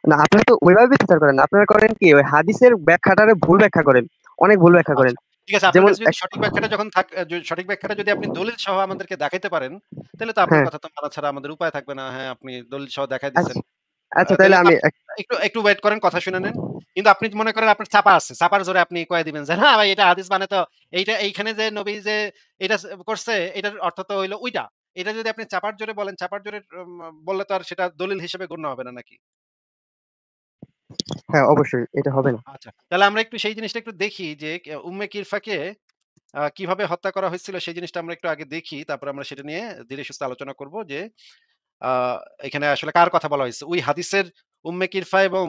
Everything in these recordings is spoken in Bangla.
না, আপনারা তো ওইভাবে বিচার করেন না। আপনারা করেন কি, ওই হাদিসের ব্যাখ্যাটারে ভুল ব্যাখ্যা করেন, অনেক ভুল ব্যাখ্যা করেন। আচ্ছা, ঠিক আছে। আপনার যেমন কাছে যদি সঠিক ব্যাখ্যাটা যখন সঠিক ব্যাখ্যাটা যদি আপনি দলিল সহ আমাদেরকে দেখাইতে পারেন, তাহলে তো আপনার হ্যাঁ, কথা তো মানা ছাড়া আমাদের উপায় থাকবে না। হ্যাঁ, আপনি দলিল সহ দেখায় দিছেন। আচ্ছা, আচ্ছা, তাহলে তাইলে তো আমি একটু ওয়েট করেন, কথা শুনে নেন। কিন্তু আপনি মনে করেন আপনার চাপা আছে। চাপার জোরে আপনি কয়ে দিবেন যে, "না ভাই, এটা হাদিস মানে তো এইখানে যে নবী যে এটা করছে, এটার অর্থ তো হইলো ওইটা।" এটা যদি আপনি চাপার জোরে বলেন, চাপার জোরে বললে তো আর সেটা দলিল হিসেবে গণ্য হবে না নাকি? হ্যাঁ, অবশ্যই এটা হবে না। আচ্ছা। তাহলে আমরা একটু সেই জিনিসটা একটু দেখি যে উম্মে কিরফাকে কিভাবে হত্যা করা হয়েছিল সেই জিনিসটা আমরা একটু আগে দেখি। তারপরে আমরা সেটা নিয়ে ধীরে সুস্থে আলোচনা করব যে আ এখানে আসলে কার কথা বলা হয়েছে? ওই হাদিসের উম্মে কিরফা এবং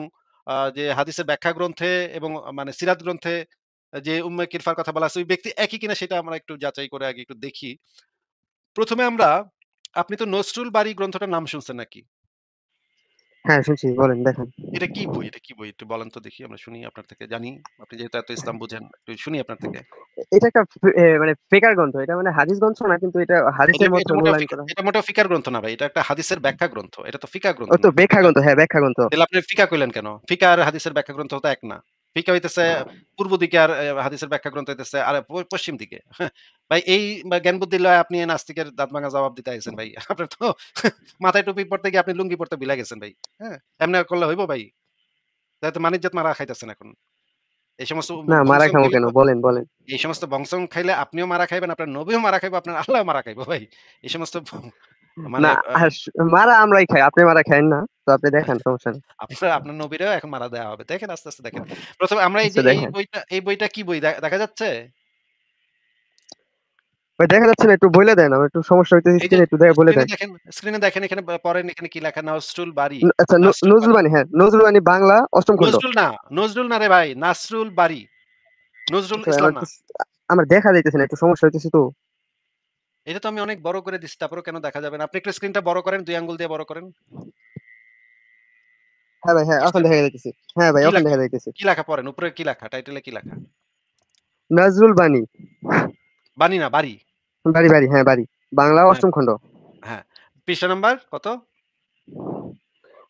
যে হাদিসের ব্যাখ্যা গ্রন্থে এবং মানে সিরাত গ্রন্থে যে উম্মে কিরফার কথা বলা আছে ওই ব্যক্তি একই কিনা সেটা আমরা একটু যাচাই করে আগে একটু দেখি। ১ম এ আপনি তো নসরুল বারী গ্রন্থটার নাম শুনছেন নাকি? হ্যাঁ, শুনছি, বলেন, দেখান। এটা কি বই? এটা কি বই? একটু বলেন তো দেখি, আমরা শুনি আপনার থেকে, জানি আপনি যেহেতু এত ইসলাম বুঝেন, একটু শুনি আপনার থেকে। এটা একটা মানে ফিকহ গ্রন্থ। এটা মানে হাদিস গ্রন্থ না, কিন্তু এটা এটা হাদিসের এটা মধ্যে মোটেও মূল্যায়ন করা হয়। এটা মোটেও ফিকার গ্রন্থ না ভাই। এটা একটা হাদিসের ব্যাখ্যা গ্রন্থ। এটা তো ফিকাহ গ্রন্থ ও না। তো এটা ব্যাখ্যা ফিকাহ গ্রন্থ, হ্যাঁ, ব্যাখ্যা গ্রন্থ। তাইলে আপনি ফিকাহ কইলেন কেন? ফিকাহ আর হাদিসের ব্যাখ্যা গ্রন্থ তো এক না। ফিকাহ হইতেছে পূর্ব দিকে আর হাদিসের ব্যাখ্যা গ্রন্থ হইতেছে আর পশ্চিম দিকে। ভাই এই জ্ঞান বুদ্ধি লয়ে আপনি এই নাস্তিকের দাঁত ভাঙা জবাব দিতে আইছেন ভাই। আপনার তো মাথায় টুপি পড়তে গিয়ে আপনি লুঙ্গি পড়তে ভুইলা গেছেন ভাই। হ্যাঁ? এমনে করলে হইব ভাই? তাইলে তো মানিজ্জত মারা খাইতেছেন এখন। এই সমস্ত না, মারা বংশং খামো খাইলে কেন? তো বলেন, বলেন। এই সমস্ত বংশং খাইলে আপনিও মারা খাইবেন, আপনার নবীও মারা খাইবো, আপনার আল্লাহও মারা খাইবো ভাই। এই সমস্ত মানে না, মারা আমরাই খাই, আপনি মারা খায়েন না। তো আপনি দেখান, সমস্যা নেই। আপনার নবীরেও এখন মারা দেয়া হবে। দেখেন আস্তে, আস্তে দেখেন। ১ম এ আমরা এই আচ্ছা, যে দেখান। এই বইটা কি বই দেখা যাচ্ছে? ভাই, দেখা যাচ্ছে না, একটু বলে দেন। আমার একটু সমস্যা হইতেছে এই যে স্ক্রিনে, একটু বলে দেন। স্ক্রিনে দেখেন এখানে পড়েন, এখানে কি লেখা? নসরুল বারী। আচ্ছা, নাসরুল নজরুল বারী। বাণী, হ্যাঁ, নজরুল বাণী বাংলা অষ্টম খণ্ড। নজরুল না রে ভাই, নাসরুল বারী। নজরুল আচ্ছা, ইসলাম না। আমার দেখা যাইতেছে না, একটু সমস্যা হইতেছে তো। এটা তো আমি অনেক বড় করে দিচ্ছি, তারপরেও কেন দেখা যাবে না? আপনি একটু স্ক্রিনটা বড় করেন, ২ আঙ্গুল দিয়ে বড় করেন। হ্যাঁ ভাই, হ্যাঁ, এখন করছেন? দেখা যাইতেছে। হ্যাঁ ভাই, কি এখন লেখা? দেখা যাইতেছে। কি লেখা পড়েন? উপরে কি লেখা? টাইটেলে কি লেখা? নজরুল বাণী। বাণী না, বারী। বাড়ি, বাড়ি, হ্যাঁ, বাড়ি। বাংলা হ্যাঁ, অষ্টম খণ্ড। হ্যাঁ। পৃষ্ঠা নাম্বার কত?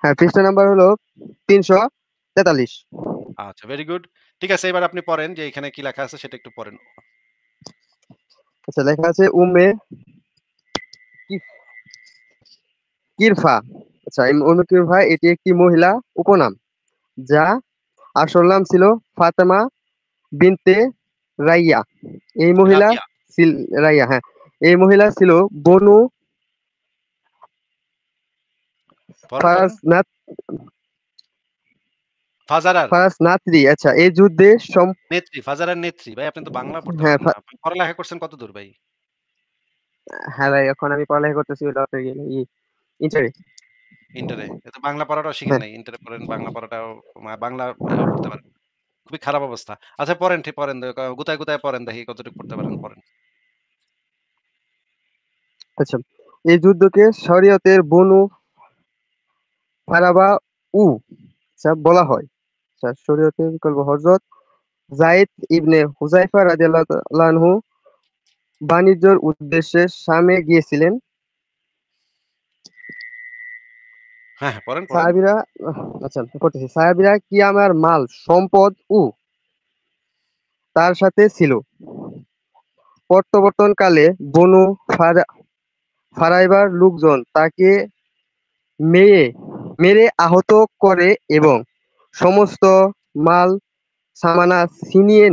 হ্যাঁ, পৃষ্ঠা নাম্বার হলো ৩৪৩। আচ্ছা, ভেরি গুড। ঠিক আছে, এবার আপনি পড়েন যে এখানে কি লেখা আছে সেটা একটু পড়েন। আচ্ছা, লেখা আছে উম্মে কিরফা। আচ্ছা, এই উম্মে কিরফা এটি একটি মহিলা উপনাম, যা আসল নাম ছিল ফাতেমা বিনতে রাইয়া। এই মহিলা রাবিয়া। ছিল রাইয়া, হ্যাঁ। এই মহিলা ছিল বনু পড়েন। ফারাজনাত ফাজারার ফারাজনাত্রী। আচ্ছা, এই যুদ্ধে নেত্রী, ফাজারার নেত্রী। ভাই আপনি তো বাংলা পড়তে হ্যাঁ, পারেন না। আপনি পড়ালেখা করছেন কতদূর ভাই? হ্যাঁ ভাই, এখন আমি পড়ালেখা করতেছি হলো আপনার ইন্টারে। ইন্টারে। এ তো বাংলা পড়াটাও শিখেন হ্যাঁ, নাই। ইন্টারে পড়েন, বাংলা পড়াটাও বাংলা পড়তে পারেন। খুবই খারাপ অবস্থা। আচ্ছা পড়েন, ঠিক পড়েন। গুতায়, গুতায় পড়েন, দেখি কতটুকু পড়তে পারেন, পড়েন। আচ্ছা, এই যুদ্ধকে শরীয়তের বনু ফারাবা উ আচ্ছা বলা হয়। আচ্ছা, শরীয়তের বিকল্প হযরত যায়েদ ইবনে হুযায়ফা রাদিয়াল্লাহু তাআলা আনহু বাণিজ্যের উদ্দেশ্যে শামে গিয়েছিলেন। হ্যাঁ, হ্যাঁ, পড়েন, পড়েন। সাহাবীরা আচ্ছা, পড়তেছি। সাহাবীরা কি আমার মাল, সম্পদ ও তার সাথে ছিল। প্রত্যাবর্তনকালে বনু ফারাইবার লোকজন তাকে মেয়ে মেরে আহত করে এবং সমস্ত মাল সামানা ছিনিয়ে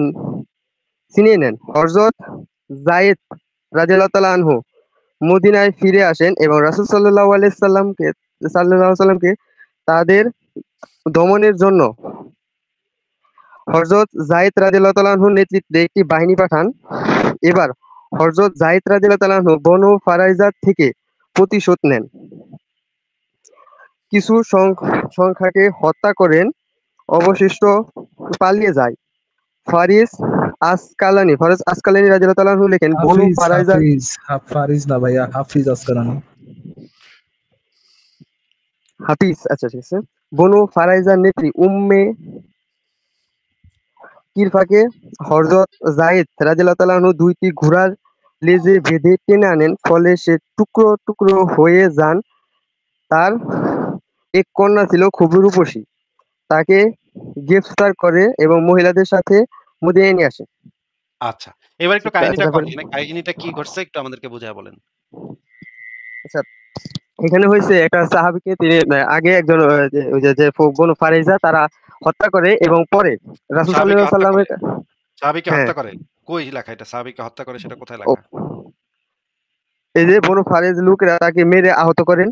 নেন। হযরত যায়েদ রাদিয়াল্লাহু তাআলা আনহু মদিনায় ফিরে আসেন এবং রাসূল সাল্লাল্লাহু আলাইহি সাল্লামকে তাদের দমনের জন্য হযরত যায়েদ রাদিয়াল্লাহু তাআলা আনহুর নেতৃত্বে একটি বাহিনী পাঠান। এবার হযরত যায়েদ রাদিয়াল্লাহু তাআলা আনহু বনু ফারাইজা থেকে প্রতিশোধ নেন। কিছু সংখ্যাকে হত্যা করেন, অবশিষ্ট পালিয়ে যায়। ফারিস আসকালানি রাদিয়াল্লাহু তাআলা আনহু লেখেন, বনু হাফিজ ফারাইজার হাফিজ ফারিজ না ভাইয়া, হাফিজ আসকারানি। হাফিজ, আচ্ছা, ঠিক আছে। বনু ফারাইজার নেত্রী উম্মে কিরফাকে হযরত যায়েদ রাদিয়াল্লাহু তাআলা আনহু দুইটি ঘোড়ার লেজে বেঁধে টেনে আনেন, ফলে সে টুকরো টুকরো হয়ে যান। তার এক কন্যা ছিল খুবই রূপসী। তাকে গ্রেফতার করে এবং মহিলাদের সাথে মদীনায় নিয়ে আসে। আচ্ছা। এবার একটু আচ্ছা কাহিনীটা তারপরে কন্টিনিউ কাহিনীটা কি ঘটছে একটু আমাদেরকে বুঝায় বলেন। আচ্ছা এখানে হয়েছে একটা সাহাবীকে তিনি আগে একজন যে বনু ফারিজা তারা হত্যা করে এবং পরে রাসূল সাল্লাল্লাহু সাহাবীকে আলাইহি হত্যা করে? সাল্লামের সাহাবীকে হ্যাঁ, হত্যা করে? কই লেখা এটা? সাহাবীকে হত্যা করে সেটা কোথায় ও লেখা? এই যে বনু ফারিজ লোকেরা তাকে মেরে আহত করেন।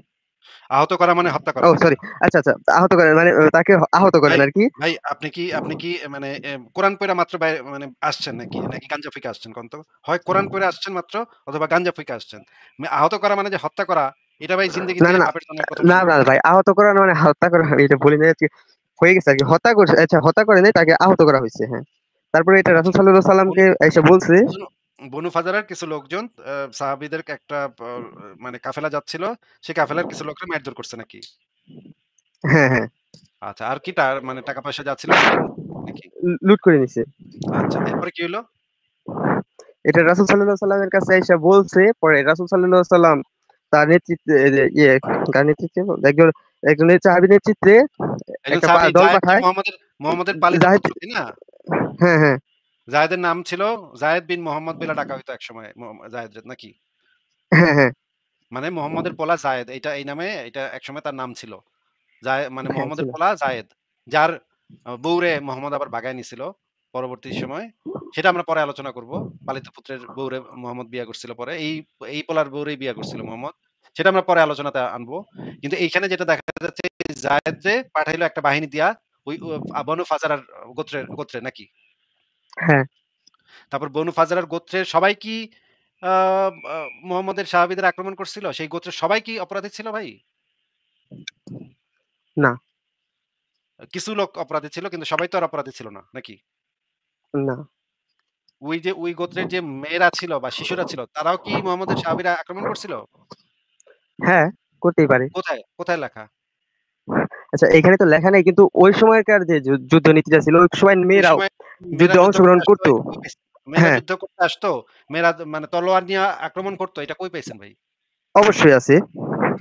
আহত করা মানে হত্যা করা ও নাকি? সরি আচ্ছা আহত করেন মানে তাকে আহত ভাই, করেন আরকি। ভাই আপনি কি মানে কোরআন পইড়া মাত্র মানে আসছেন নাকি? নাকি গাঞ্জা ফুইকা আসছেন কোন তো? হয় কোরআন পইড়া আসছেন মাত্র অথবা গাঞ্জা ফুইকা আসছেন। আহত করা মানে যে হত্যা করা এটা ভাই না, জিন্দেগিতে না, না, বাপের জন্মের ১ম না, শুনলাম। না ভাই আহত করা না মানে হত্যা করা আমি এটা বলি নাই আরকি। হয়ে গেছে আরকি। হত্যা করছে আচ্ছা হত্যা করে নাই তাকে আহত করা হইছে। হ্যাঁ। তারপরে এটা রাসূল আচ্ছা। সাল্লাল্লাহু আলাইহি সাল্লামকে বনু এসে বলছে বনু বনু ফাজারার কিছু লোকজন সাহাবীদের একটা মানে কাফেলা যাচ্ছিল। সেই কাফেলার কিছু লোকরা মারধর করছে নাকি? হ্যাঁ, হ্যাঁ। আচ্ছা। আর কি মানে টাকা পয়সা যা ছিল সব লুট নাকি? লুট করে নিছে। আচ্ছা। এরপরে কি হইলো? এটা রাসূল সাল্লাল্লাহু আলাইহি সাল্লামের কাছে আইসা বলছে। পরে রাসূল সাল্লাল্লাহু আলাইহি সাল্লাম তার নেতৃত্বে এই যে কার নেতৃত্বে একজনের সাহাবীর নেতৃত্বে একজন একটা সাহাবী দল যায়েদ কি পাঠায়। মুহাম্মদের পালিত জাহিদ পুত্র, তাই না? হ্যাঁ, হ্যাঁ, যায়েদের নাম ছিল যায়েদ বিন মোহাম্মদ বইলা ডাকা হইতো একসময় যায়েদ নাকি? হ্যাঁ, হ্যাঁ, মানে মোহাম্মদের পোলা যায়েদ এই নামে এটা একসময় তার নাম ছিল। মানে হ্যাঁ মোহাম্মদের ছিল। পোলা যায়েদ। যার বউরে মোহাম্মদ আবার বাগায় নিছিল পরবর্তী সময়। সেটা আমরা পরে আলোচনা করব। পালিত পুত্রের বউরে মোহাম্মদ বিয়া করছিল পরে। এই পোলার বউরেই বিয়া করছিল মোহাম্মদ। সেটা আমরা পরে আলোচনাতে আনবো। কিন্তু এইখানে যেটা দেখা যাচ্ছে যায়েদ যে পাঠাইলো একটা বাহিনী দিয়া ওই বনু ফাজারার গোত্রে নাকি? হ্যাঁ, তারপর বনু ফাজারার গোত্রের সবাই কি আ আ মুহাম্মদের সাহাবীদের আক্রমণ করছিল? সেই গোত্রের সবাই কি অপরাধী ছিল ভাই? না, কিছু লোক অপরাধী ছিল কিন্তু সবাই তো আর অপরাধী ছিল না, নাকি? না, ওই গোত্রের যে মেয়েরা ছিল বা শিশুরা ছিল তারাও কি মুহাম্মদের সাহাবীরা আক্রমণ করছিল? হ্যাঁ, করতেই পারে। কোথায় লেখা? আচ্ছা এখানে তো লেখা নেই কিন্তু ওই সময়কার যে যুদ্ধ নীতিটা ছিল ওই সময় ওই মেয়েরাও সময় মেয়েরা যুদ্ধে যুদ্ধ করতে অংশগ্রহণ আসতো করতো। এটা কই পাইছেন? মেয়েরা হ্যাঁ, যুদ্ধ করতে আসতো, মেয়েরা মানে তলোয়ার নিয়ে আক্রমণ করতো এটা কই পাইছেন ভাই? অবশ্যই আছে।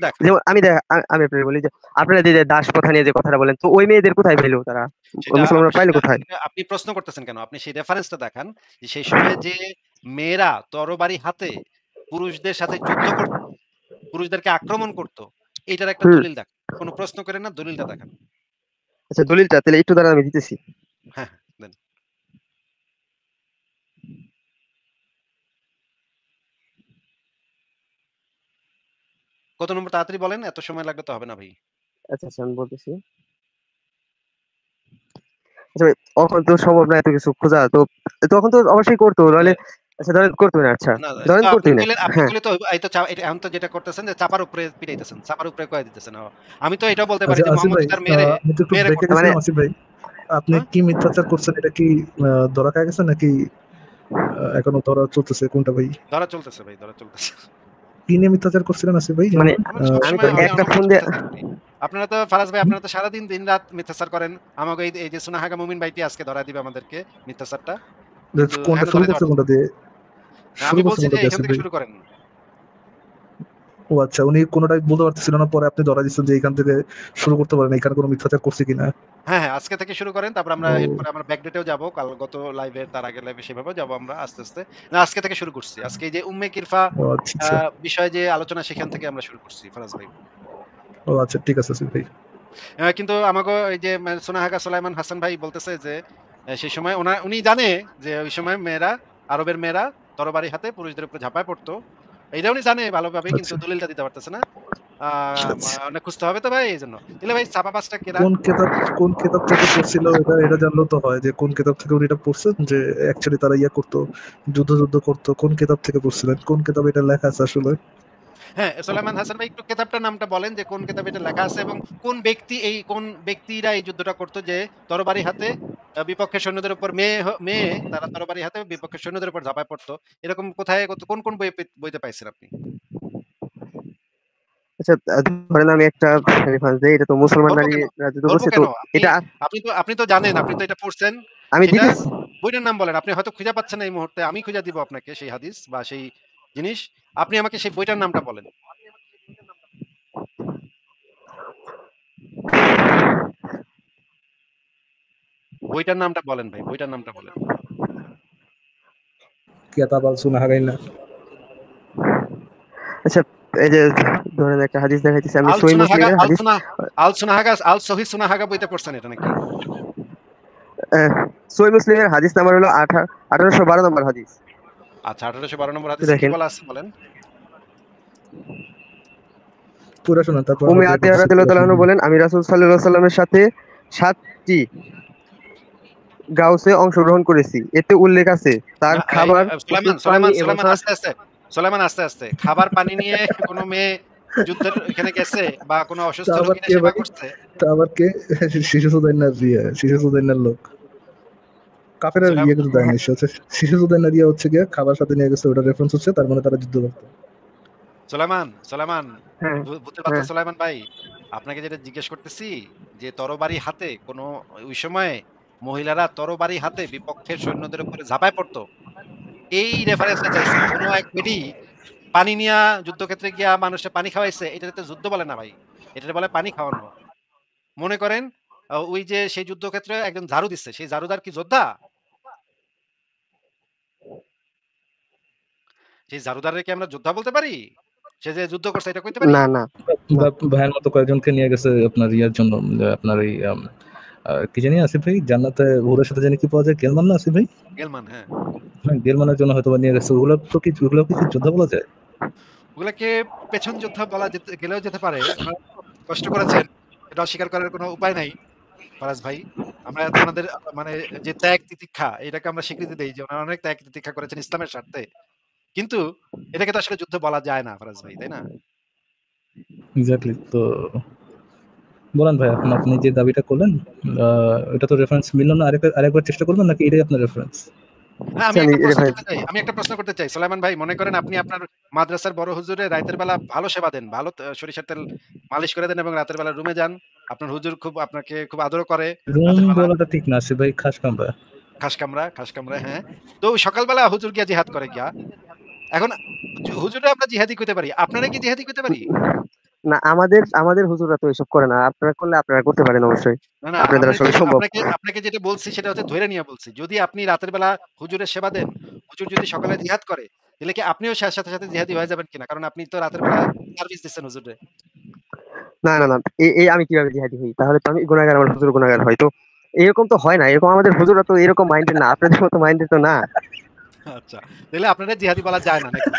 দেখান। যেমন আমি আপনাকে বলি যে আপনারা যে দাস প্রথা নিয়ে যে কথাটা বলেন তো ওই মেয়েদের কোথায় পেল তারা? মুসলমানরা পাইলো কোথায়? সেটা আপনি প্রশ্ন করতেছেন কেন? আপনি সেই রেফারেন্সটা দেখান যে সেই সময়ে যে মেয়েরা তরবারি হাতে পুরুষদের সাথে যুদ্ধ করত, পুরুষদেরকে আক্রমণ করত, এইটার একটা হুম। দলিল দেখান। কোন প্রশ্ন করেন না, দলিলটা দেখান। আচ্ছা দলিলটা তাহলে একটু দ্বারা আমি দিতেছি। হ্যাঁ, হ্যাঁ, দেন। কত নম্বর তাড়াতাড়ি বলেন, এত সময় লাগলে তো হবে না ভাই। আচ্ছা আমি বলতেছি। আচ্ছা ভাই, তখন তো সম্ভব না এত কিছু খোঁজা। তো তখন তো অবশ্যই করতো। তাহলে নাহলে আচ্ছা ধরেন করতোই না আচ্ছা। না, ধরেন তো করতোই না। আপনি হ্যাঁ। কইলে তো এই তো এটা এখন তো যেটা করতেছেন যে চাপার উপরে পিটাইতেছেন। চাপার উপরে কয়ায় দিতেছেন। আমি তো এটাও বলতে পারি আচ্ছা যে আসিফ মোহাম্মদ ভাই, তো তার মেয়েরে আমি তো একটু মেয়েরে ব্রেকে করতো। মানে গেছিলাম। আসিফ ভাই, আপনি হ্যাঁ? কি মিথ্যাচার করছেন? এটা কি ধরা খেয়ে গেছে নাকি এখনো ধরা চলতেছে? কোনটা ভাই? ধরা চলতেছে ভাই, ধরা চলতেছে। কি নিয়ে মিথ্যাচার করছিলেন আসিফ ভাই মানে যেন? আমরা আমি তো সবসময় একটা অনেক ফোন কিছু দিয়ে মিথ্যাচার করি। আপনারা তো ফারাজ ভাই আপনারা তো সারাদিন দিন-রাত মিথ্যাচার করেন। আমাকে এই যে সুনাহাগা মুমিন ভাইটি আজকে ধরায় দিবে আমাদেরকে মিথ্যাচারটা। কিন্তু কোনটা এখনো শুরু ধরাইতে করছে? পারতেছে কোনটা না। দিয়ে না, শুরু আমি করছে? বলছি যে কোনটা দিয়ে এখান আসিফ থেকে ভাই? শুরু করেন। ও আচ্ছা, উনি কোনটাই বলতে পারতেছিল না, পরে আপনি ধরা দিচ্ছেন যে এখান থেকে শুরু করতে পারেন, এখানে কোনো মিথ্যাচার করছে কিনা। হ্যাঁ, আজকে থেকে শুরু করেন। তারপর আমরা ও এরপরে আমরা ব্যাকডেটেও যাবো। গত লাইভে তার আগের লাইভে সেভাবেও যাবো আমরা আস্তে। না আজকে থেকে শুরু করছি। আজকে এই যে উম্মে কিরফা ও আচ্ছা আ আচ্ছা। বিষয়ে যে আলোচনা সেখান থেকে আমরা শুরু করছি ফারাজ ভাই। ও আচ্ছা, ঠিক আছে আসিফ ভাই। কিন্তু আমাগো এই যে সোনাহাগা সোলাইমান হাসান ভাই বলতেছে যে সেই সময় উনি জানে যে ওই সময় আরবের মেয়েরা তরবারি হাতে পুরুষদের উপরে ঝাঁপায় পড়তো। এইটা উনি জানে ভালোভাবে কিন্তু আচ্ছা দলিলটা দিতে পারতেছে না। আ আচ্ছা। অনেক খুঁজতে হবে তো ভাই এইজন্য। তাহলে ভাই চাপা ৫ টা কেরা? কোন কেতাব কোন কেতাব থেকে পড়ছিল এটা জানলেও তো হয়, যে কোন কেতাব থেকে উনি এটা পড়ছেন, যে অ্যাকচুয়ালি তারা করতো, যুদ্ধ করতো। কোন কেতাব থেকে পড়ছিলেন? কোন কেতাবে এটা লেখা আছে আসলে? হ্যাঁ, সোলাইমান হাসান ভাই একটু কেতাবটার নামটা বলেন যে কোন কেতাবে এটা লেখা আছে এবং কোন ব্যক্তিরা এই যুদ্ধটা করতো যে তরবারি হাতে বিপক্ষের সৈন্যদের উপর মেয়ে তারা তরবারি হাতে বিপক্ষের সৈন্যদের উপর ঝাঁপায় পড়তো। এরকম কোথায় কোন বইতে পাইছেন আপনি? আচ্ছা ধরেন আমি একটা রেফারেন্স দেই। এটা তো মুসলমান ধরবো নারী কেন? রাজত্ব ধরবো করছে তো কেন? এটা আপনি তো জানেন, আপনি তো এটা পড়ছেন। আমি সেটা দিতেছি। বইটার নাম বলেন। আপনি হয়তো খুঁজে পাচ্ছেন না এই মুহূর্তে। আমি খুঁজে দিব আপনাকে সেই হাদিস বা সেই জিনিস। আপনি আমাকে সেই বইটার নামটা বলেন। বইটার নামটা বলেন ভাই, বইটার নামটা বলেন। কিতাব আল সুনাহাগাইনা। আচ্ছা, এই যে ধরেন একটা হাদিস দেখাইতেছি আমি, আল সহিহ সুনাহাগা, মুসলিমের আল হাদিস। সুনা আল সুনাহাগা, আল সহিহ সুনাহাগা বইতে পড়ছেন এটা নাকি? সহিহ মুসলিমের হাদিস নাম্বার হলো 1812 নম্বর হাদিস। আচ্ছা, 1812 নম্বর হাদিসে কি দেখেন, বলা আছে বলেন? পুরো শোনান, তারপর আমরা উম্মে প্লে আতিয়া করতেছি, পুরো রাদিয়াল্লাহু তাআলা আনহু শুনুন। বলেন, আমি রাসূল সাল্লাল্লাহু আলাইহি সাল্লামের সাথে 7টি গাউসে অংশগ্রহণ করেছি। এতে উল্লেখ আছে তার না, এই খাবার, সুলাইমান, ওষুধ, পানি সুলাইমান, এবং সুলাইমান আস্তে, আস্তে। সুলাইমান আস্তে, আস্তে। খাবার পানি নিয়ে কোন মেয়ে যুদ্ধের ওইখানে গেছে বা কোন তা অসুস্থ আবার রোগীর কে সেবা ভাই? করছে? তা আবার কে? শিশু সুদাইনার শিশু সুদাইনার লোক কাফের সুলাইম ইয়ে কিন্তু দেয়নি, সে হচ্ছে শিশু সুদাইনার হচ্ছে গিয়ে খাবার সাথে নিয়ে গেছে, ওটা রেফারেন্স হচ্ছে, তার মানে তারা যুদ্ধ করতো। সুলাইমান, সুলাইমান, হ্যাঁ, বুঝতে পারছেন হ্যাঁ। সুলাইমান ভাই? আপনাকে যেটা জিজ্ঞেস করতেছি যে তরবারি হাতে কোন ওই সময়ে মহিলারা তরবারি হাতে বিপক্ষের সৈন্যদের উপরে ঝাঁপায় পড়তো। এই রেফারেন্সটা চাইছি। কোন এক বেডি পানি নিয়া যুদ্ধক্ষেত্রে গিয়া মানুষে পানি খাওয়াইছে, এটাতে তো যুদ্ধ বলে না ভাই। এটাতে বলে পানি খাওয়ানো। মনে করেন ওই যে সেই যুদ্ধক্ষেত্রে একজন ঝাড়ু দিচ্ছে, সেই ঝাড়ুদার কি যোদ্ধা? সেই ঝাড়ুদাররে কি আমরা যোদ্ধা বলতে পারি? সে যে যুদ্ধ করছে এটা কইতে পারি? না, না, না। বা ভাইয়ের মতো কয়েকজনকে নিয়ে গেছে আপনার ইয়ার জন্য, আপনার এই কি জানি আসিফ ভাই, জান্নাতে হুরের সাথে জানি কি পাওয়া যায়, গেলমান না আসিফ ভাই? গেলমান, হ্যাঁ। হ্যাঁ, গেলমানের জন্য হয়তো বা নিয়ে গেছে। ওগুলো কি যোদ্ধা বলা যায়? ওগুলাকে পেছন যোদ্ধা বলা গেলেও যেতে পারে। ওনারা কষ্ট করেছেন। এটা অস্বীকার করার কোনো উপায় নাই ফারাজ ভাই। আমরা ওনাদের মানে যে ত্যাগ তিতিক্ষা এটাকে আমরা স্বীকৃতি দেই যে ওনারা অনেক ত্যাগ তিতিক্ষা করেছেন ইসলামের স্বার্থে। কিন্তু এটাকে তো আসলে যুদ্ধ বলা যায় না ফারাজ ভাই, তাই না? এক্স্যাক্টলি। তো বলেন ভাই, এখন আপনি যে দাবিটা করলেন, এটা তো রেফারেন্স মিলল না। আরেকবার চেষ্টা করবেন নাকি এটাই আপনার রেফারেন্স? হ্যাঁ, আচ্ছা, আমি আমি একটা প্রশ্ন করতে চাই। সোলায়মান ভাই মনে করেন আপনি আপনার মাদ্রাসার বড় হুজুরে রাতের বেলা ভালো সেবা দেন। ভালো সরিষার তেল মালিশ করে দেন এবং রাতের বেলা রুমে যান। আপনার হুজুর আপনাকে খুব আদর করে রুম রাতের বেলা। বলাটা ঠিক না আসিফ ভাই, খাস কামরা। খাস কামরা, হ্যাঁ। তো ওই সকালবেলা হুজুর গিয়া জিহাদ করে গিয়া। এখন হুজুরে আমরা জিহাদি কইতে পারি। আপনারা কি জিহাদি কইতে পারি? না, আমাদের আমাদের হুজুররা তো এসব করে না। আপনারা করলে আপনারা করতে পারেন অবশ্যই। না, না, আপনাদের আমি আসলে সম্ভব। আপনাকে যেটা বলছি সেটা হচ্ছে ধইরা নিয়া বলছি। যদি আপনি রাতের বেলা হুজুরের সেবা দেন, হুজুর যদি সকালে জিহাদ করে, তাহলে কি আপনিও সাথে জিহাদি হয়ে যাবেন কিনা? কারণ আপনি তো রাতের বেলা সার্ভিস দিচ্ছেন হুজুরে। না, না, না। এই আমি কিভাবে জিহাদি হই? তাহলে তো আমি গুনাহগার, আমার হুজুর গুনাহগার হয়। তো এরকম তো হয় না। এরকম আমাদের হুজুররা তো এরকম মাইন্ডেড না। আপনাদের মতো মাইন্ডেড তো না। আচ্ছা। তাহলে আপনারা জিহাদি বলা যায় না নাকি?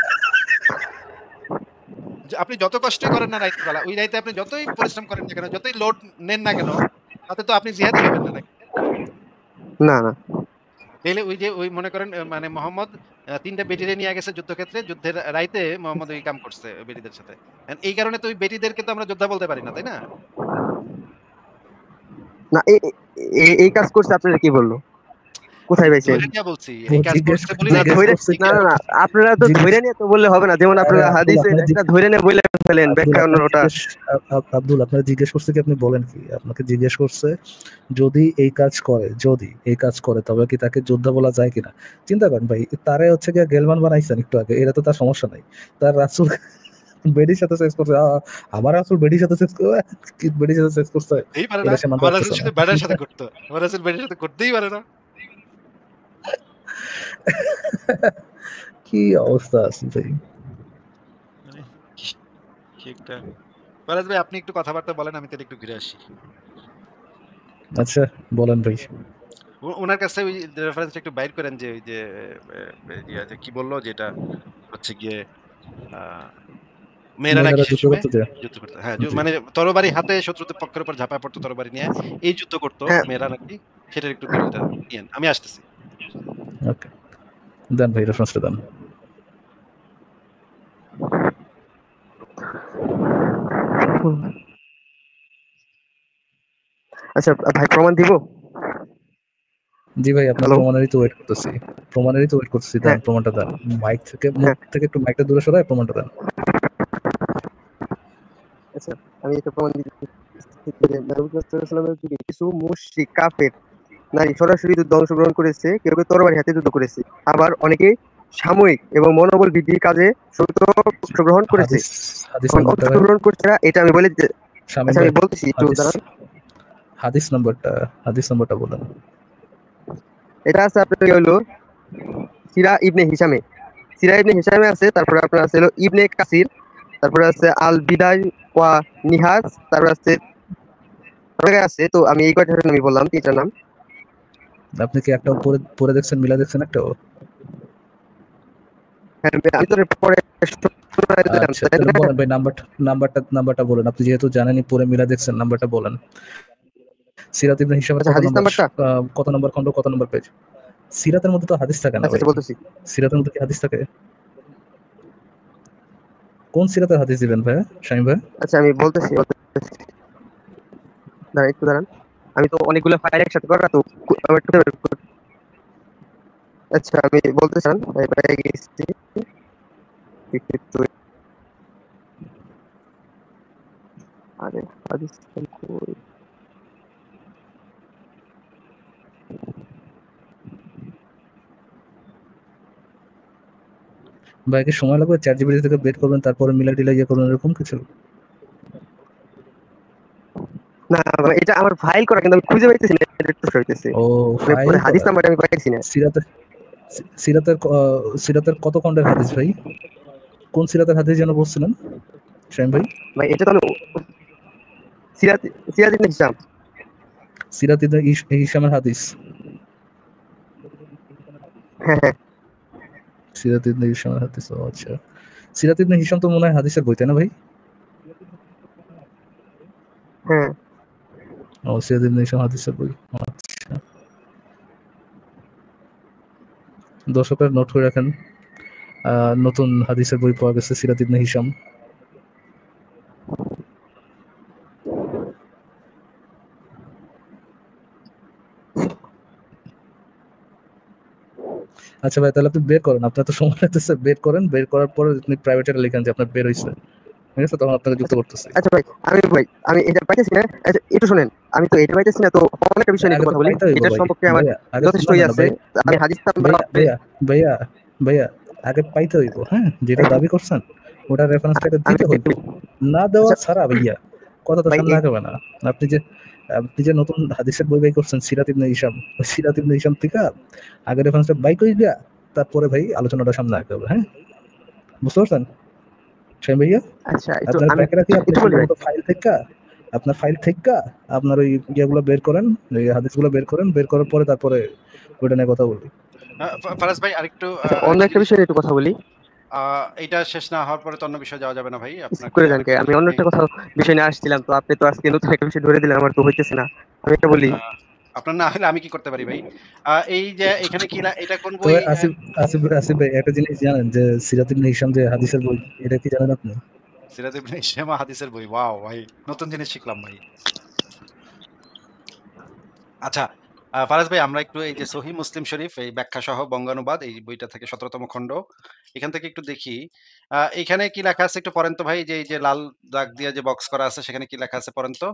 যে আপনি যত কষ্টই করেন না রাতের বেলা, ওই রাইতে আপনি যতই পরিশ্রম করেন না কেন, যতই লোড নেন না কেন, তাতে তো আপনি জিহাদি হবেন না নাকি? না, না। তাইলে ওই যে ওই মনে করেন মানে মোহাম্মদ ৩ টা বেটিরে নিয়ে গেছে যুদ্ধক্ষেত্রে, যুদ্ধের রাইতে মোহাম্মদ ওই কাম করছে ওই বেটিদের সাথে। এই কারণে তো ওই বেটিদেরকে তো আমরা যোদ্ধা বলতে পারি না, তাই না? না, এই কাজ করছে আপনারা কি বললো? কোথায় পাইছেন? ধইরা নিয়া বলছি। ও এই কাজ জিজ্ঞেস করছে বলি না, না তো। জিজ্ঞেস ধইরে করছে এই কি না, কাজ না, না। করছে। আপনারা তো জিজ্ঞেস ধইরে নিয়ে তো বললে হবে না। যেমন আরে আপনারা আব্দুল, হাদিসের আপনার একটা ধইরে নিয়ে বলে ফেলেন, আব্দুল ব্যাখ্যা আপনার অন্যটা। জিজ্ঞেস আব্দুল আপনার জিজ্ঞেস করছে কি, আপনি বলেন কি? আপনাকে জিজ্ঞেস করছে যদি এই কাজ করে তবে কি তাকে যোদ্ধা বলা যায় কিনা? চিন্তা করেন ভাই, তারে হচ্ছে গিয়ে গেলমান বানাইছেন একটু আগে, এটা তো তার সমস্যা নাই। তার রাসূল বেডির সাথে সেক্স করছে, আমার রাসূল বেডির সাথে সেক্স করে, কি বেডির সাথে সেক্স করছে, হতেই পারে না। এটা সে মানতে আমার রাসূল পারতেছে না। শুধু বেড়ার সাথে করতো। আমার রাসূল বেড়ার সাথে করতেই পারে না। কি অবস্থা আছে ভাই! মানে কি কি একটা ফারাজ ভাই আপনি একটু কথাবার্তা বলেন, আমি তাহলে একটু ঘুরে আসি। আচ্ছা, বলেন ভাই। উনার কাছে ওই রেফারেন্সটা একটু বাইর করেন যে ওই যে যে কি বলল যেটা হচ্ছে গিয়ে আ মেয়েরা নাকি মহিলারা সে যুদ্ধ সময় করতে যায়। যুদ্ধ করত। হ্যাঁ, জি। মানে তরবারি হাতে শত্রুদের পক্ষের উপর ঝাঁপায় পড়তো তরবারি নিয়ে। এই যুদ্ধ করত হ্যাঁ। মেয়েরা নাকি। সেটার একটু দলিলটা নিয়েন। আমি আসতেছি। ওকে, দেন ভাই, রেফারেন্সটা দেন। আচ্ছা ভাই, প্রমাণ দিব? জি ভাই, আপনার হ্যালো। প্রমাণেরই তো ওয়েট করতেছি। দেন, হ্যাঁ, প্রমাণটা দেন। মুখ হ্যাঁ। থেকে একটু মাইকটা দূরে সরায় প্রমাণটা দেন। আচ্ছা, আমি একটা প্রমাণ দিচ্ছি যে নবী সাল্লাল্লাহু আলাইহি ওয়াসাল্লামের যুগে কিছু মুশরিক কাফের নারী সরাসরি যুদ্ধে অংশগ্রহণ করেছে, কেউ কেউ তরবারি হাতে যুদ্ধ করেছে। আবার অনেকেই সাময়িক এবং মনোবল বৃদ্ধির কাজে অংশগ্রহণ করেছে। হাদিস হাদিস এখন নাম্বারটা ভাই, অংশগ্রহণ করছে না, এটা আমি বলে শামীম আচ্ছা, ভাই। আমি বলতেছি, একটু হাদিস দাঁড়ান। হাদিস নাম্বারটা বলেন। এটা আছে আপনার হলো সিরা ইবনে হিশামে। সিরা ইবনে হিশামে আছে, তারপরে আপনার আছে হলো ইবনে কাসির, তারপরে আছে আল বিদায় ওয়া নিহাজ, তারপরে আছে আছে। তো আমি এই কয়টার নামই বললাম, তিনটার নাম। আপনি কি একটাও পড়ে পড়ে দেখছেন, মিলা দেখছেন একটাও? হ্যাঁ, আমি তো পরে শোনায় দিলাম, আচ্ছা, তাই তাহলে না? বলেন ভাই, নাম্বারটা বলেন। আপনি যেহেতু জানেনই, পড়ে মিলা দেখছেন, নাম্বারটা বলেন। সিরাত ইবনে হিশামের আচ্ছা, কত হাদিস নম্বর, নাম্বারটা? কত নম্বর খন্ড, কত নম্বর পেজ? সিরাতের মধ্যে তো হাদিস থাকে না আচ্ছা ভাই। আচ্ছা, বলতেছি। সিরাতের মধ্যে কি হাদিস থাকে? কোন সিরাতের হাদিস দিবেন ভাই, শামীম ভাই? আচ্ছা, আমি বলতেছি। দাঁড়ান, একটু দাঁড়ান। আমি তো অনেকগুলো ফাইল একসাথে করা, তো আমার একটু আচ্ছা, আমি বলতেছিলাম পেয়ে গেছি। একটু আরে হাদিস কই? ভাই কি সময় লাগবে? চ্যাট জিপিটি থেকে বের করবেন, তারপরে মিলা টিলা ইয়ে করবেন, এরকম কিছু? না, এটা আমার ফাইল করা, কিন্তু আমি খুঁজে পাইতেছি না, এটা একটু হইতেছে। ও, মানে ফাইল হাদিস করা। নাম্বারটা আমি পাইতেছি না। সিরাতের সিরাতের সিরাতের কত খণ্ডের হাদিস ভাই? কোন সিরাতের হাদিস যেন বলছিলেন শামীম ভাই? ভাই এটা তো আমি সিরাত সিরাত ইবনে হিশাম। সিরাত ইবনে হিশামের হাদিস। হ্যাঁ হ্যাঁ সিরাত ইবনে হিশামের হাদিস, ও আচ্ছা। সিরাত ইবনে হিশাম তো মনে হয় হাদিসের বই, তাই না ভাই? হ্যাঁ। ও, সিরাত ইবনে হিশাম হাদিসের বই, আচ্ছা। দর্শকরা নোট করে রাখেন, নতুন হাদিসের বই পাওয়া গেছে, সিরাত ইবনে হিশাম। আচ্ছা ভাই, তাহলে আপনি বের করেন, আপনার তো সময় লাগতেছে, বের করেন। বের করার পরে আপনি প্রাইভেটে লিখেন যে আপনার বের হয়েছে, ঠিক আছে? তখন আপনাকে যুক্ত আচ্ছা করতেছি। আচ্ছা ভাই আমি এটা পাইতেছি না। আচ্ছা, একটু শুনেন। আমি তো এটা পাইতেছি না, তো অনেকটা বিষয় নিয়ে একটু আগে তো কথা বলি। পাইতে হইব এটার ভাই। সম্পর্কে আমার ভাইয়া আগে, না যথেষ্টই না না আছে। ভাই, আমি হাদিস নাম্বার ভাইয়া ভাইয়া ভাইয়া ভাইয়া আগে পাইতে হইব, হ্যাঁ? যেটা দাবি করছেন ওটার রেফারেন্সটা আগে আমি দিতে হইব। না দেওয়া আচ্ছা ছাড়া ভাইয়া কথা তো ভাই সামনে আগাবে না। আপনি যে নতুন হাদিসের বই বাই করছেন সিরাত ইবনে হিশাম, ওই সিরাত ইবনে হিশাম থেকে আগে রেফারেন্সটা বাই করে দিয়া তারপরে ভাই আলোচনাটা সামনে আগাবে, হ্যাঁ? বুঝতে পারছেন শামীম ভাইয়া? আচ্ছা, একটু আপনার আমি ব্যাকে রাখি, আপনি একটু বলি সুন্দর ভাই। মতো আপনার ফাইল থেকে আপনার ওই ইয়েগুলো বের করেন, ওই হাদিসগুলো বের করেন, বের করার পরে তারপরে ওইটা নিয়ে কথা বলি। ফারাজ ভাই আরেকটু আচ্ছা, অন্য আরেকটা একটা জিনিস। বিষয় নিয়ে একটু কথা বলি। এইটা শেষ না হওয়ার পরে তো অন্য বিষয়ে যাওয়া যাবে না ভাই। স্কিপ আপনাকে করে যান কে? আরেকটা আমি জিনিস অন্য আমি একটা কথা বিষয় নিয়ে আসছিলাম, তো আপনি তো আজকে নতুন একটা বিষয় ধরে দিলেন, আমার তো হইতেছে না। আমি একটা বলি। আ আপনার না হলে আমি কি করতে পারি ভাই? এই যে এখানে কি এটা কোন বই? তবে আসিফ আসিফ ভাই, একটা জিনিস জানেন যে সিরাত ইবনে হিশাম যে হাদিসের বই, এটা কি জানেন আপনি? সিরাত ইবনে হিশাম হাদিসের বই। ওয়াও ভাই! নতুন জিনিস শিখলাম ভাই। আচ্ছা, ফারাজ ভাই আমরা একটু এই যে সহিহ মুসলিম শরীফ এই ব্যাখ্যা সহ বঙ্গানুবাদ এই বইটা থেকে ১৭তম খণ্ড। এখান থেকে একটু দেখি। এখানে কি লেখা আছে একটু পড়েন তো ভাই? যে এই যে লাল দাগ দিয়ে যে বক্স করা আছে সেখানে কি লেখা আছে পড়েন তো?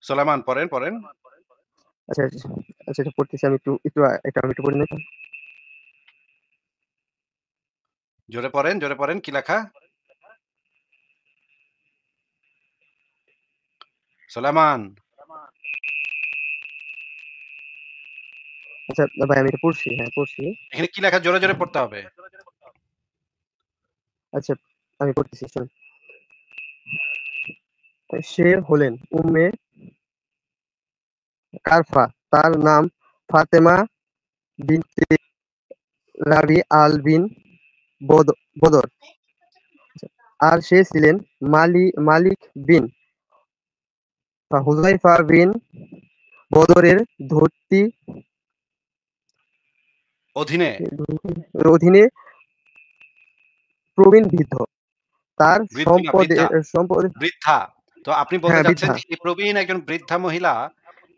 সোলায়মান পড়েন, পড়েন। আচ্ছা আচ্ছা আচ্ছা, এটা পড়তেছি আমি, একটু একটু এটা আমি একটু পড়ে নিই। জোরে পড়েন কি লেখা? সোলায়মান, আচ্ছা ভাই, আমি এটা পড়ছি, হ্যাঁ পড়ছি। এখানে কি লেখা জোরে পড়তে হবে। আচ্ছা, আমি পড়তেছি, শুনুন। সে হলেন উম্মে কারফা, তার নাম ফাতেমা বিনতে রাবি আল বিন বদর। আর সে ছিলেন মালিক বিন হুযায়ফা বিন বদরের ধর্তী অধীনে অধীনে প্রবীণ বৃদ্ধ। তার বৃদ্ধ না বৃদ্ধা, সম্পদ। বৃদ্ধা। তো আপনি বলতে হ্যাঁ, চাচ্ছেন বৃদ্ধা। যে এই প্রবীণ একজন বৃদ্ধা মহিলা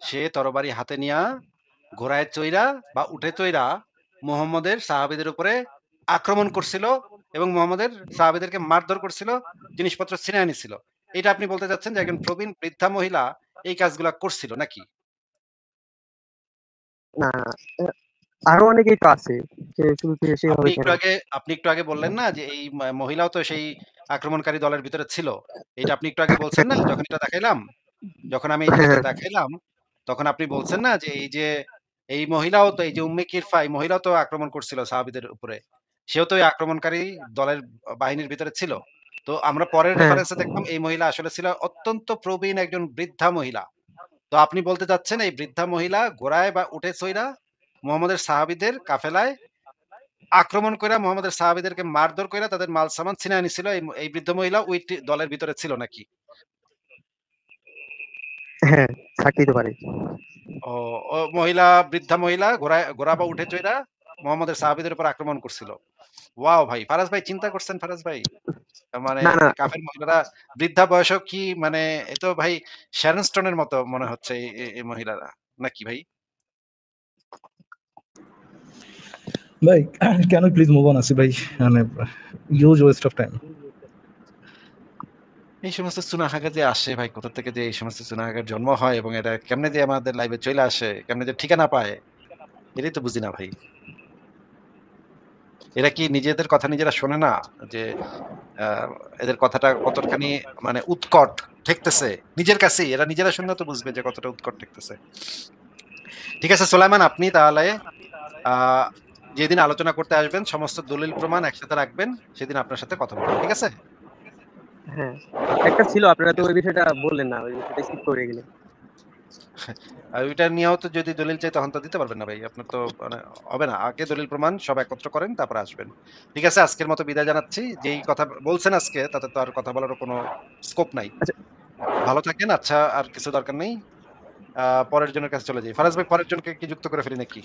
সে তরবারি হাতে নিয়া ঘোড়ায় চইরা বা উঠে চইরা মুহাম্মদের সাহাবীদের উপরে আক্রমণ করছিল এবং মুহাম্মদের সাহাবীদেরকে মারধর করছিল, জিনিসপত্র ছিনায় নিছিল। এটা আপনি বলতে চাচ্ছেন যে একজন প্রবীণ বৃদ্ধা মহিলা এই কাজগুলা করছিল নাকি? না, আরো অনেকেই তো আছে, শুধু সেভাবে কেন? আপনি একটু আগে বললেন না যে এই মহিলাও তো সেই আক্রমণকারী দলের ভিতরে ছিল। এটা আপনি একটু আগে বলছেন না? যখন এটা দেখাইলাম, যখন আমি এই জিনিসটা হ্যাঁ, দেখাইলাম, তখন আপনি বলছেন না যে এই মহিলাও তো এই যে উম্মে কিরফা এই মহিলাও তো আক্রমণ করছিল সাহাবীদের উপরে। সেও তো এই আক্রমণকারী দলের বাহিনীর ভিতরে ছিল। তো আমরা পরের হ্যাঁ, রেফারেন্স এ দেখলাম এই মহিলা আসলে ছিল অত্যন্ত প্রবীণ একজন বৃদ্ধা মহিলা। তো আপনি বলতে চাচ্ছেন এই বৃদ্ধা মহিলা ঘোড়ায় বা উটে চইড়া মুহাম্মদের সাহাবীদের কাফেলায় আক্রমণ কইরা মুহাম্মদের সাহাবীদেরকে মারধর কইরা তাদের মাল-সামান ছিনায় নিছিল। এই বৃদ্ধ মহিলা ওই দলের ভিতরে ছিল নাকি? হ্যাঁ, থাকতেই তো পারে। ও, বৃদ্ধা মহিলা ঘোড়া বা উটে চইড়া মুহাম্মদের সাহাবীদের উপর আক্রমণ করছিল। ওয়াও ভাই! ফারাজ ভাই চিন্তা করছেন ফারাজ ভাই? মানে না, না, এই কাফের মহিলারা বৃদ্ধা বয়সেও কি মানে এ তো ভাই শ্যারন স্টোনের মতো মনে হচ্ছে এই মহিলারা। নাকি ভাই? ভাই can we please move on Asif ভাই? মানে huge waste of time. এই সমস্ত চুনাহাগা যে আসে ভাই কোথা থেকে যে এই সমস্ত চুনাহাগার জন্ম হয় এবং এটা কেমনে যে আমাদের লাইভে চইলা আসে, কেমনে যে ঠিকানা পায়, এটাই তো বুঝি না ভাই। এরা কি নিজেদের কথা নিজেরা শোনে না? যে আ এদের কথাটা কতখানি মানে উৎকট ঠেকতেছে। নিজের কাছেই এরা নিজেরা শুনলে তো বুঝবে যে কতটা উৎকট ঠেকতেছে। ঠিক আছে সুলাইমান আপনি তাহলে আ যেদিন আলোচনা করতে আসবেন সমস্ত দলিল প্রমাণ একসাথে রাখবেন। সেদিন আপনার সাথে কথা বলব। ঠিক আছে? হ্যাঁ। একটা ছিল, আপনারা তো ওই বিষয়টা বললেন না। ওই বিষয়টা স্কিপ করে গেলেন। আর ওইটা নিয়েও তো যদি দলিল চাই তখন তো দিতে পারবেন না ভাই। আপনার তো মানে হবে না। আগে দলিল প্রমাণ সব একত্র করেন তারপরে আসবেন। ঠিক আছে আজকের মতো বিদায় জানাচ্ছি। যেই কথা বলছেন আজকে তাতে তো আর কথা বলারও কোনো স্কোপ নাই। আচ্ছা, ভালো থাকেন। আচ্ছা আর কিছু দরকার নেই। পরের জনের কাছে চলে যাই। ফারাজ ভাই পরের জনকে কি যুক্ত করে ফেলি নাকি?